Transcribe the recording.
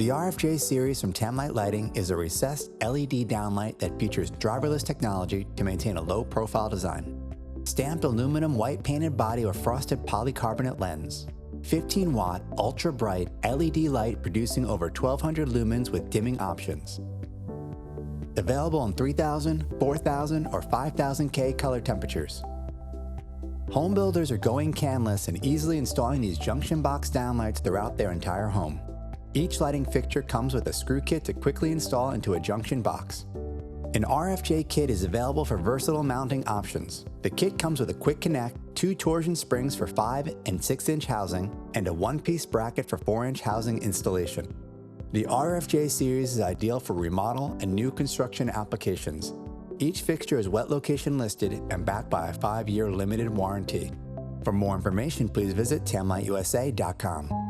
The RFJ series from Tamlite Lighting is a recessed LED downlight that features driverless technology to maintain a low-profile design. Stamped aluminum white painted body with frosted polycarbonate lens. 15-watt, ultra-bright LED light producing over 1,200 lumens with dimming options. Available in 3000, 4000, or 5000K color temperatures. Home builders are going canless and easily installing these junction box downlights throughout their entire home. Each lighting fixture comes with a screw kit to quickly install into a junction box. An RFJ kit is available for versatile mounting options. The kit comes with a quick connect, 2 torsion springs for 5 and 6-inch housing, and a 1-piece bracket for 4-inch housing installation. The RFJ series is ideal for remodel and new construction applications. Each fixture is wet location listed and backed by a 5-year limited warranty. For more information, please visit tamliteusa.com.